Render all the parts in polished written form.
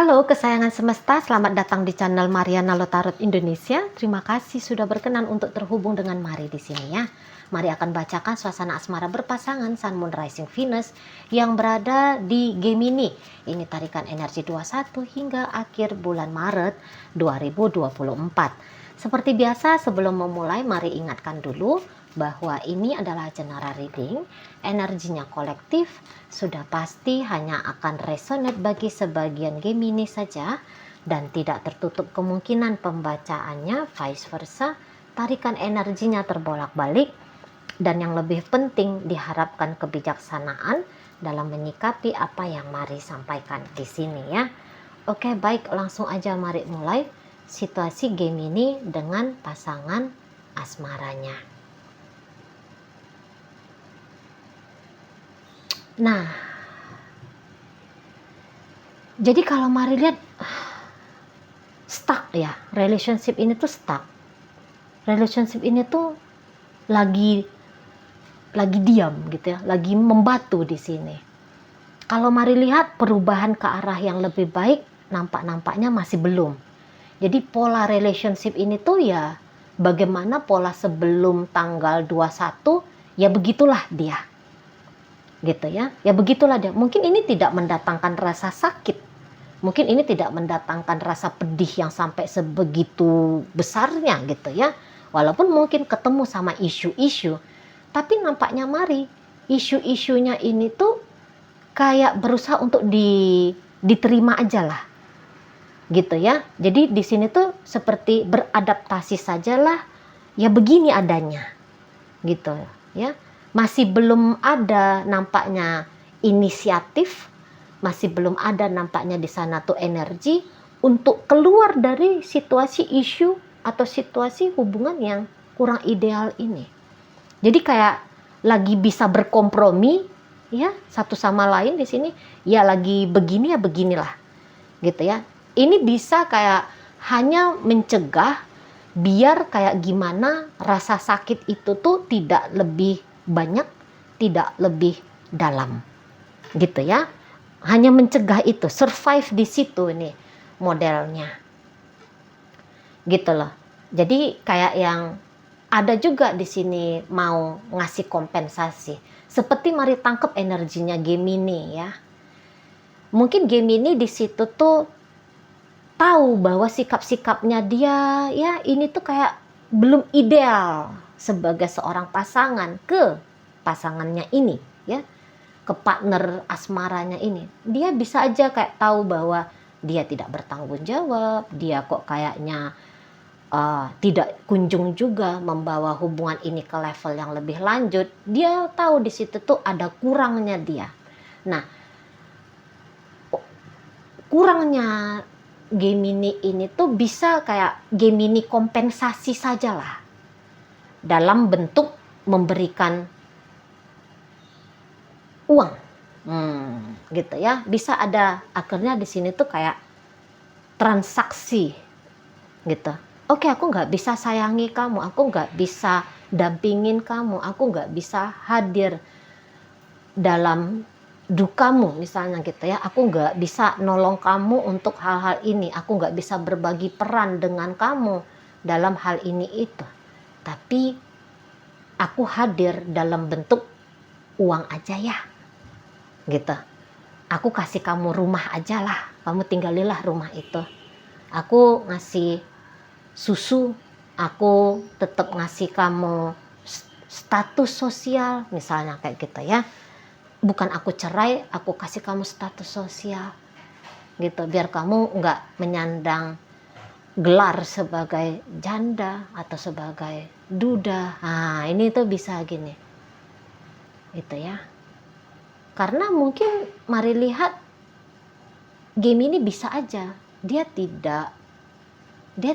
Halo kesayangan semesta, selamat datang di channel Mariana Lotarot Indonesia. Terima kasih sudah berkenan untuk terhubung dengan Mari di sini ya. Mari akan bacakan suasana asmara berpasangan Sun Moon Rising Venus yang berada di Gemini. Ini tarikan energi 21 hingga akhir bulan Maret 2024. Seperti biasa sebelum memulai mari ingatkan dulu bahwa ini adalah general reading, energinya kolektif, sudah pasti hanya akan resonate bagi sebagian Gemini saja dan tidak tertutup kemungkinan pembacaannya vice versa, tarikan energinya terbolak-balik dan yang lebih penting diharapkan kebijaksanaan dalam menyikapi apa yang mari sampaikan di sini ya. Oke, baik, langsung aja mari mulai situasi Gemini dengan pasangan asmaranya. Nah, jadi kalau mari lihat stuck ya, relationship ini tuh stuck. Relationship ini tuh lagi diam gitu ya, lagi membatu di sini. Kalau mari lihat perubahan ke arah yang lebih baik, nampaknya masih belum. Jadi pola relationship ini tuh ya bagaimana pola sebelum tanggal 21, ya begitulah dia. Gitu ya. Ya begitulah dia. Mungkin ini tidak mendatangkan rasa sakit. Mungkin ini tidak mendatangkan rasa pedih yang sampai sebegitu besarnya gitu ya. Walaupun mungkin ketemu sama isu-isu, tapi nampaknya mari isu-isunya ini tuh kayak berusaha untuk diterima aja lah. Gitu ya. Jadi di sini tuh seperti beradaptasi sajalah. Ya begini adanya. Gitu ya. Masih belum ada nampaknya inisiatif, masih belum ada nampaknya di sana tuh energi untuk keluar dari situasi isu atau situasi hubungan yang kurang ideal ini. Jadi kayak lagi bisa berkompromi ya satu sama lain di sini, ya lagi begini ya beginilah. Gitu ya. Ini bisa kayak hanya mencegah biar kayak gimana rasa sakit itu tuh tidak lebih banyak, tidak lebih dalam gitu ya, hanya mencegah itu, survive di situ ini modelnya gitu loh. Jadi kayak yang ada juga di sini mau ngasih kompensasi, seperti mari tangkap energinya Gemini ya. Mungkin Gemini di situ tuh tahu bahwa sikap-sikapnya dia ya ini tuh kayak belum ideal sebagai seorang pasangan ke pasangannya ini ya, ke partner asmaranya ini. Dia bisa aja kayak tahu bahwa dia tidak bertanggung jawab, dia kok kayaknya tidak kunjung juga membawa hubungan ini ke level yang lebih lanjut. Dia tahu di situ tuh ada kurangnya dia. Nah, kurangnya Gemini ini tuh bisa kayak Gemini kompensasi sajalah dalam bentuk memberikan uang, gitu ya. Bisa ada akhirnya di sini tuh kayak transaksi, gitu. Oke, aku nggak bisa sayangi kamu, aku nggak bisa dampingin kamu, aku nggak bisa hadir dalam dukamu misalnya gitu ya, aku nggak bisa nolong kamu untuk hal-hal ini, aku nggak bisa berbagi peran dengan kamu dalam hal ini itu, tapi aku hadir dalam bentuk uang aja ya gitu, aku kasih kamu rumah aja lah, kamu tinggalilah rumah itu, aku ngasih susu, aku tetap ngasih kamu status sosial misalnya kayak gitu ya. Bukan aku cerai, aku kasih kamu status sosial gitu, biar kamu nggak menyandang gelar sebagai janda atau sebagai duda. Nah ini tuh bisa gini gitu ya, karena mungkin mari lihat Gemini bisa aja dia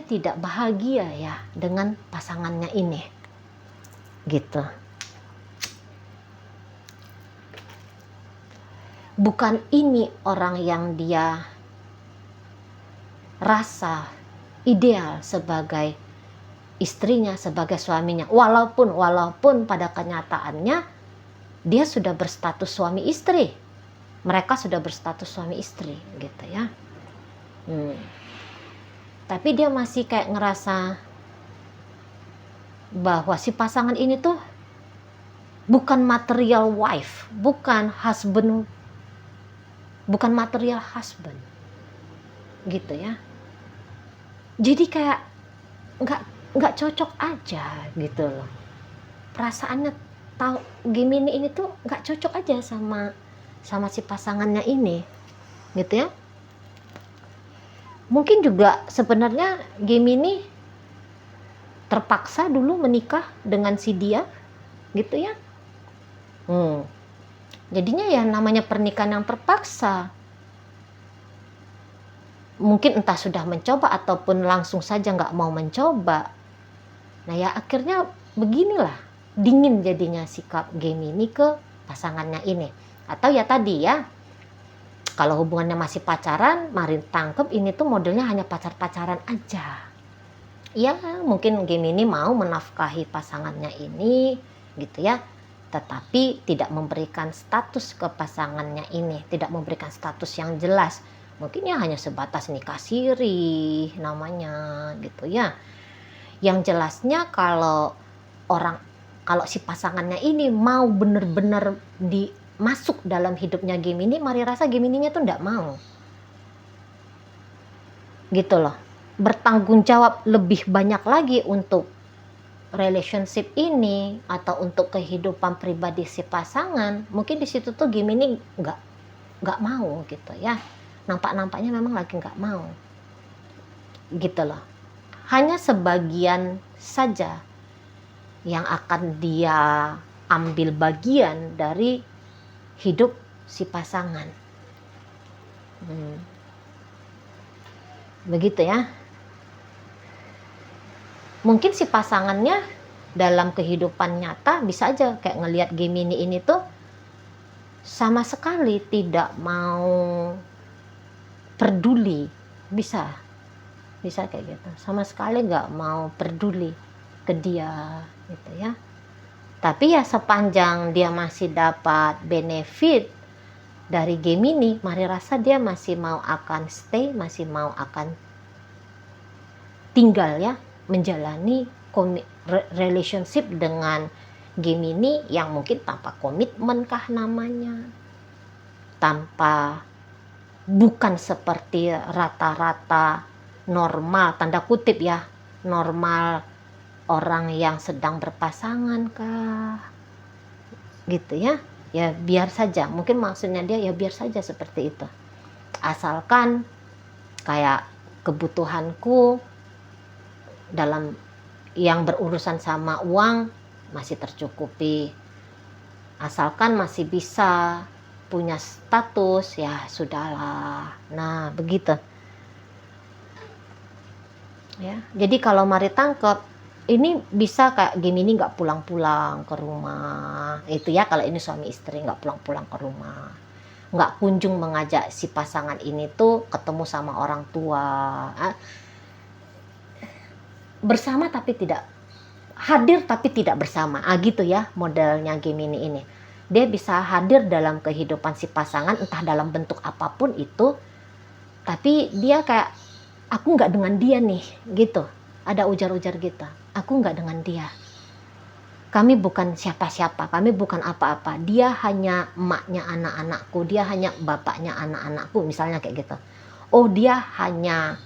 tidak bahagia ya dengan pasangannya ini gitu. Bukan ini orang yang dia rasa ideal sebagai istrinya, sebagai suaminya. Walaupun pada kenyataannya dia sudah berstatus suami istri. Mereka sudah berstatus suami istri gitu ya. Hmm. Tapi dia masih kayak ngerasa bahwa si pasangan ini tuh bukan material wife, bukan husband, bukan material husband, gitu ya. Jadi kayak nggak nggak cocok aja gitu loh. Perasaannya tahu Gemini ini tuh nggak cocok aja sama si pasangannya ini, gitu ya. Mungkin juga sebenarnya Gemini terpaksa dulu menikah dengan si dia, gitu ya. Jadinya ya namanya pernikahan yang terpaksa. Mungkin entah sudah mencoba ataupun langsung saja nggak mau mencoba. Nah ya akhirnya beginilah, dingin jadinya sikap Gemini ke pasangannya ini. Atau ya tadi ya, kalau hubungannya masih pacaran, mari tangkep ini tuh modelnya hanya pacar-pacaran aja. Ya mungkin Gemini mau menafkahi pasangannya ini gitu ya, tetapi tidak memberikan status ke pasangannya ini, tidak memberikan status yang jelas. Mungkin ya hanya sebatas nikah siri namanya gitu ya. Yang jelasnya kalau si pasangannya ini mau benar-benar masuk dalam hidupnya Gemini, mari rasa Gemininya tuh enggak mau. Gitu loh. Bertanggung jawab lebih banyak lagi untuk relationship ini atau untuk kehidupan pribadi si pasangan. Mungkin di situ tuh Gemini nggak mau gitu ya. Nampaknya memang lagi nggak mau. Gitu loh. Hanya sebagian saja yang akan dia ambil bagian dari hidup si pasangan. Begitu ya. Mungkin si pasangannya dalam kehidupan nyata bisa aja kayak ngelihat Gemini ini tuh sama sekali tidak mau peduli, bisa kayak gitu, sama sekali nggak mau peduli ke dia gitu ya. Tapi ya sepanjang dia masih dapat benefit dari Gemini, mari rasa dia masih mau akan stay, masih mau akan tinggal ya, menjalani relationship dengan Gemini yang mungkin tanpa komitmen kah namanya, tanpa, bukan seperti rata-rata normal, tanda kutip ya, normal orang yang sedang berpasangan kah gitu ya. Ya biar saja, mungkin maksudnya dia ya biar saja seperti itu, asalkan kayak kebutuhanku dalam yang berurusan sama uang masih tercukupi, asalkan masih bisa punya status ya sudahlah. Nah begitu ya. Jadi kalau mari tangkap ini bisa kayak Gemini nggak pulang-pulang ke rumah itu ya, kalau ini suami istri nggak pulang-pulang ke rumah, nggak kunjung mengajak si pasangan ini tuh ketemu sama orang tua, bersama tapi tidak hadir, tapi tidak bersama, gitu ya modelnya Gemini ini. Dia bisa hadir dalam kehidupan si pasangan entah dalam bentuk apapun itu, tapi dia kayak aku nggak dengan dia nih gitu, ada ujar-ujar gitu, aku nggak dengan dia, kami bukan siapa-siapa, kami bukan apa-apa, dia hanya emaknya anak-anakku, dia hanya bapaknya anak-anakku, misalnya kayak gitu. Oh dia hanya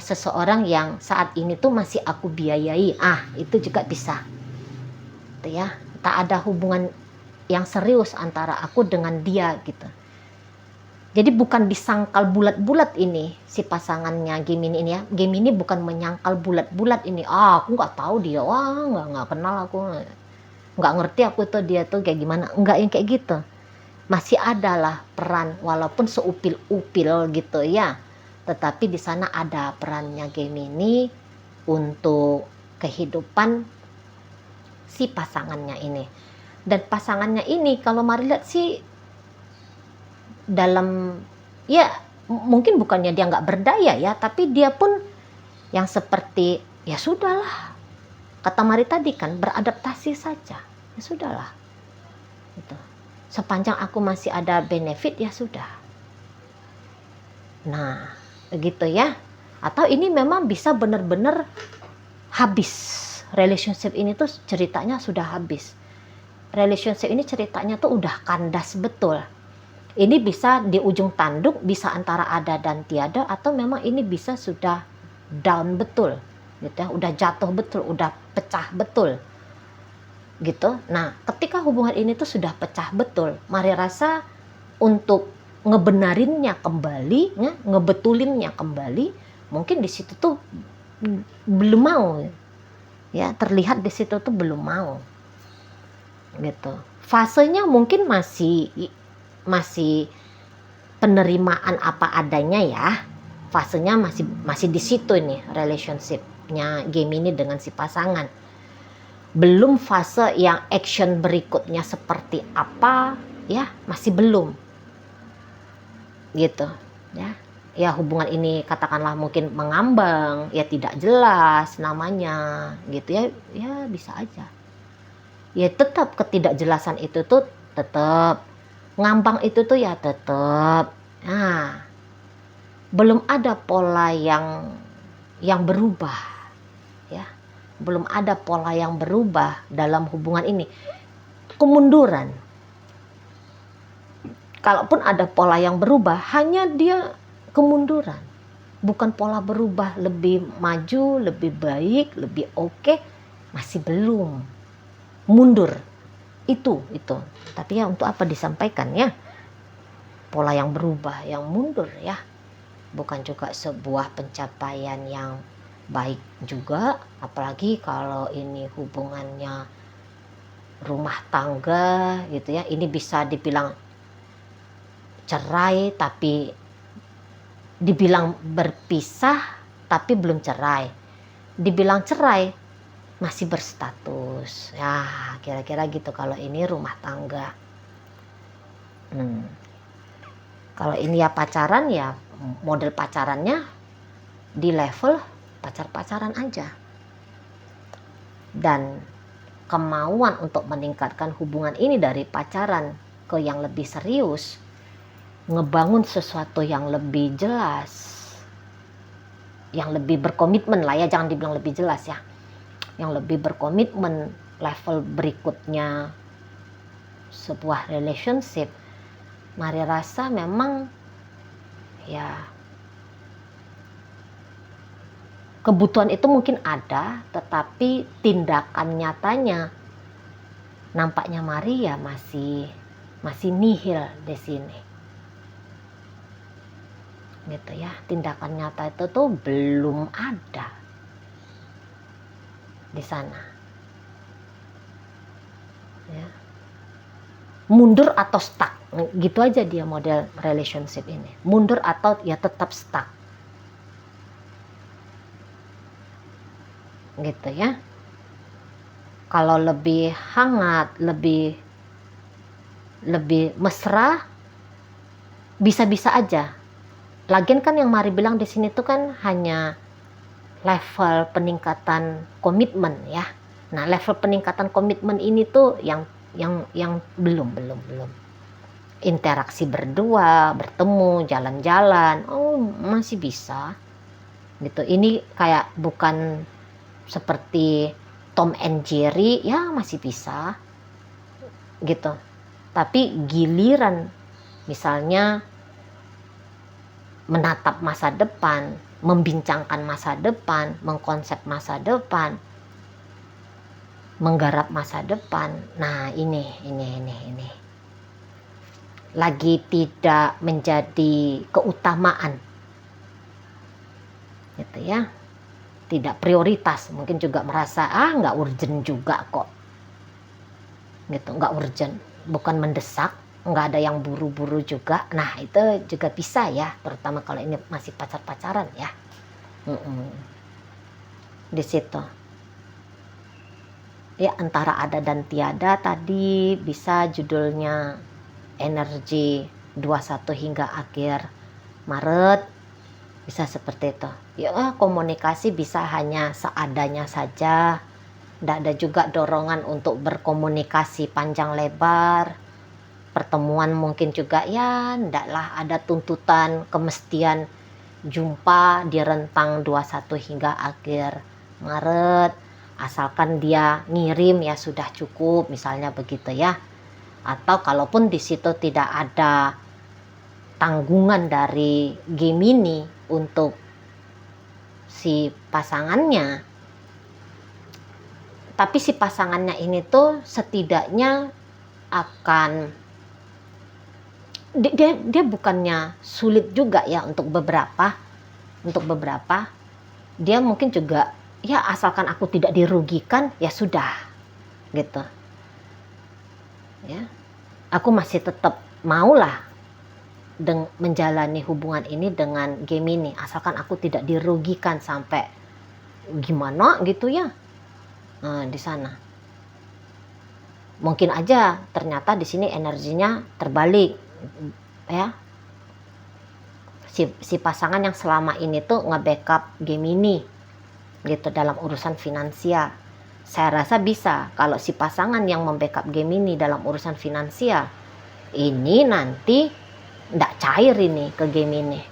seseorang yang saat ini tuh masih aku biayai, itu juga bisa gitu ya. Tak ada hubungan yang serius antara aku dengan dia gitu. Jadi bukan disangkal bulat-bulat ini si pasangannya Gemini ini ya. Gemini bukan menyangkal bulat-bulat ini, aku nggak tahu dia, nggak kenal aku, nggak ngerti aku tuh dia tuh kayak gimana, nggak yang kayak gitu. Masih adalah peran walaupun seupil-upil gitu ya, tetapi di sana ada perannya Gemini untuk kehidupan si pasangannya ini. Dan pasangannya ini kalau mari lihat sih dalam ya mungkin bukannya dia nggak berdaya ya, tapi dia pun yang seperti ya sudahlah, kata Mari tadi kan, beradaptasi saja, ya sudahlah gitu. Sepanjang aku masih ada benefit ya sudah. Nah gitu ya. Atau ini memang bisa benar-benar habis. Relationship ini tuh ceritanya sudah habis. Relationship ini ceritanya tuh udah kandas betul. Ini bisa di ujung tanduk, bisa antara ada dan tiada, atau memang ini bisa sudah down betul, gitu ya, udah jatuh betul, udah pecah betul, gitu. Nah, ketika hubungan ini tuh sudah pecah betul, mari rasa untuk ngebenarinnya kembali, ya, ngebetulinnya kembali, mungkin di situ tuh belum mau, ya, terlihat di situ tuh belum mau, gitu. Fasenya mungkin masih penerimaan apa adanya ya, fasenya masih di situ nih relationshipnya Gemini dengan si pasangan. Belum fase yang action berikutnya seperti apa, ya, masih belum, gitu ya. Ya, hubungan ini katakanlah mungkin mengambang, ya tidak jelas namanya, gitu ya, ya bisa aja. Ya tetap ketidakjelasan itu tuh tetap, ngambang itu tuh ya tetap. Nah, belum ada pola yang berubah, ya. Belum ada pola yang berubah dalam hubungan ini. Kemunduran. Kalaupun ada pola yang berubah, hanya dia kemunduran. Bukan pola berubah lebih maju, lebih baik, lebih oke, masih belum. Mundur. Itu. Tapi ya untuk apa disampaikan ya? Pola yang berubah, yang mundur ya. Bukan juga sebuah pencapaian yang baik juga, apalagi kalau ini hubungannya rumah tangga gitu ya. Ini bisa dibilang cerai tapi dibilang berpisah tapi belum cerai. Dibilang cerai masih berstatus. Ya, kira-kira gitu kalau ini rumah tangga. Kalau ini ya pacaran, ya model pacarannya di level pacar-pacaran aja. Dan kemauan untuk meningkatkan hubungan ini dari pacaran ke yang lebih serius, ngebangun sesuatu yang lebih jelas, yang lebih berkomitmen lah ya, jangan dibilang lebih jelas ya, yang lebih berkomitmen, level berikutnya sebuah relationship, mari rasa memang ya kebutuhan itu mungkin ada, tetapi tindakan nyatanya nampaknya mari ya masih nihil di sini. Gitu ya, tindakan nyata itu tuh belum ada di sana. Ya. Mundur atau stuck, gitu aja dia model relationship ini. Mundur atau ya tetap stuck. Gitu ya. Kalau lebih hangat, lebih mesra, bisa-bisa aja. Lagian kan yang Mari bilang di sini tuh kan hanya level peningkatan komitmen ya. Nah, level peningkatan komitmen ini tuh yang belum. Interaksi berdua, bertemu, jalan-jalan, oh masih bisa. Gitu. Ini kayak bukan seperti Tom and Jerry, ya masih bisa. Gitu. Tapi giliran misalnya menatap masa depan, membincangkan masa depan, mengkonsep masa depan, menggarap masa depan. Nah, ini. Lagi tidak menjadi keutamaan. Gitu ya. Tidak prioritas, mungkin juga merasa nggak urgent juga kok. Gitu, nggak urgent, bukan mendesak. Nggak ada yang buru-buru juga. Nah, itu juga bisa ya, terutama kalau ini masih pacar-pacaran ya. Di situ ya, antara ada dan tiada tadi bisa judulnya energi 21 hingga akhir Maret, bisa seperti itu ya. Komunikasi bisa hanya seadanya saja, nggak ada juga dorongan untuk berkomunikasi panjang lebar. Pertemuan mungkin juga ya ndaklah ada tuntutan kemestian jumpa di rentang 21 hingga akhir Maret, asalkan dia ngirim ya sudah cukup, misalnya begitu ya. Atau kalaupun di situ tidak ada tanggungan dari Gemini untuk si pasangannya, tapi si pasangannya ini tuh setidaknya akan dia bukannya sulit juga ya untuk beberapa dia mungkin juga ya asalkan aku tidak dirugikan ya sudah gitu ya, aku masih tetap maulah menjalani hubungan ini dengan Gemini asalkan aku tidak dirugikan sampai gimana gitu ya. Nah, di sana mungkin aja ternyata di sini energinya terbalik ya, si pasangan yang selama ini tuh nge-backup Gemini gitu dalam urusan finansial. Saya rasa bisa kalau si pasangan yang membackup Gemini dalam urusan finansial ini nanti nggak cair ini ke Gemini,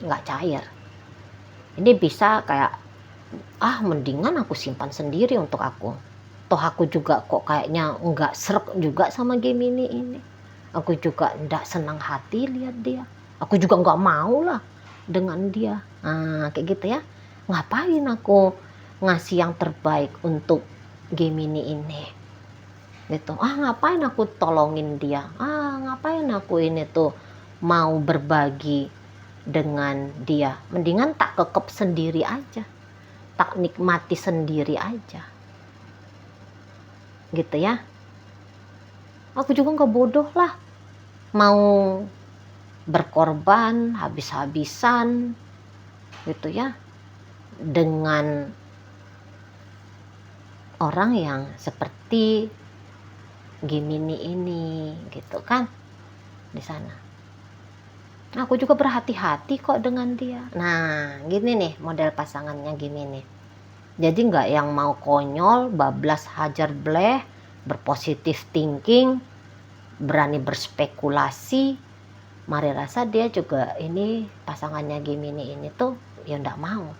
nggak cair. Ini bisa kayak mendingan aku simpan sendiri untuk aku. Toh aku juga kok kayaknya nggak srek juga sama Gemini ini. Aku juga nggak senang hati lihat dia. Aku juga nggak mau lah dengan dia. Nah, kayak gitu ya. Ngapain aku ngasih yang terbaik untuk Gemini ini? Gitu. Ngapain aku tolongin dia? Ngapain aku ini tuh mau berbagi dengan dia? Mendingan tak kekep sendiri aja. Tak nikmati sendiri aja. Gitu ya. Aku juga nggak bodoh lah mau berkorban habis-habisan gitu ya dengan orang yang seperti Gemini ini gitu kan di sana. Aku juga berhati-hati kok dengan dia. Nah, gini nih model pasangannya Gemini. Jadi nggak yang mau konyol, bablas, hajar bleh, berpositif thinking, berani berspekulasi. Mari rasa dia juga ini pasangannya Gemini ini tuh ya nggak mau.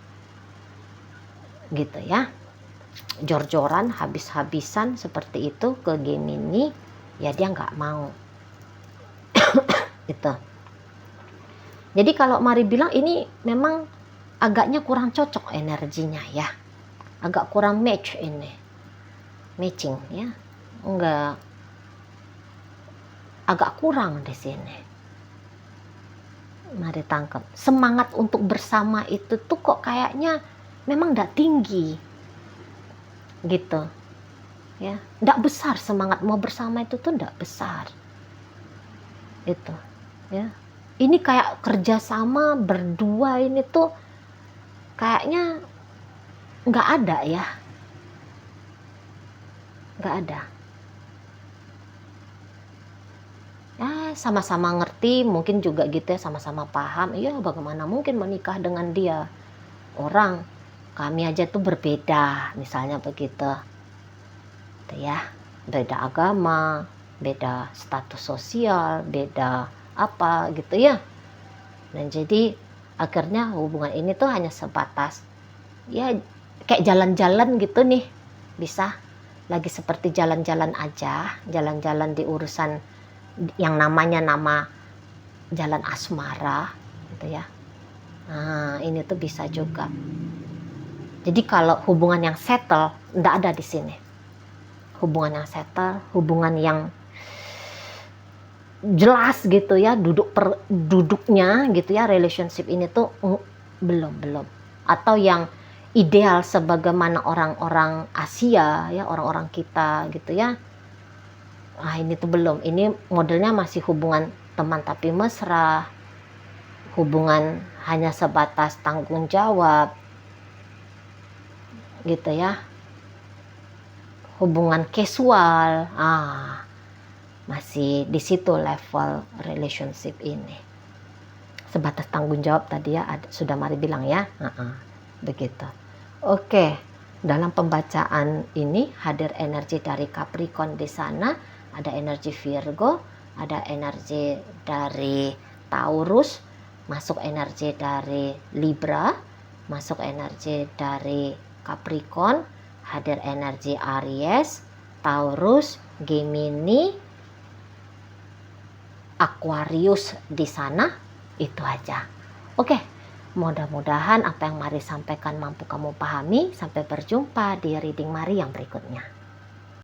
Gitu ya. Jor-joran, habis-habisan seperti itu ke Gemini, ya dia nggak mau. Gitu. Jadi kalau Mari bilang ini memang agaknya kurang cocok energinya ya. Agak kurang match ini. Matching ya. Enggak, agak kurang di sini. Mari tangkap. Semangat untuk bersama itu tuh kok kayaknya memang enggak tinggi. Gitu. Ya, enggak besar semangat mau bersama itu tuh enggak besar. Itu, ya. Ini kayak kerjasama berdua ini tuh kayaknya enggak ada ya. Enggak ada. Sama-sama ngerti, mungkin juga gitu ya, sama-sama paham. Iya, bagaimana mungkin menikah dengan dia? Orang kami aja tuh berbeda, misalnya begitu. Tuh ya, beda agama, beda status sosial, beda apa gitu ya. Dan jadi akhirnya hubungan ini tuh hanya sebatas ya kayak jalan-jalan gitu nih. Bisa lagi seperti jalan-jalan aja, jalan-jalan di urusan yang namanya nama jalan asmara gitu ya. Nah, ini tuh bisa juga. Jadi kalau hubungan yang settle enggak ada di sini. Hubungan yang settle, hubungan yang jelas gitu ya, duduknya gitu ya, relationship ini tuh belum. Atau yang ideal sebagaimana orang-orang Asia ya, orang-orang kita gitu ya. Ini tuh belum. Ini modelnya masih hubungan teman tapi mesra, hubungan hanya sebatas tanggung jawab gitu ya, hubungan casual. Masih di situ level relationship ini, sebatas tanggung jawab tadi ya, sudah Mari bilang ya. Begitu. Oke, dalam pembacaan ini hadir energi dari Capricorn di sana. Ada energi Virgo, ada energi dari Taurus, masuk energi dari Libra, masuk energi dari Capricorn, hadir energi Aries, Taurus, Gemini, Aquarius di sana. Itu aja. Oke, mudah-mudahan apa yang Mari sampaikan mampu kamu pahami. Sampai berjumpa di reading Mari yang berikutnya.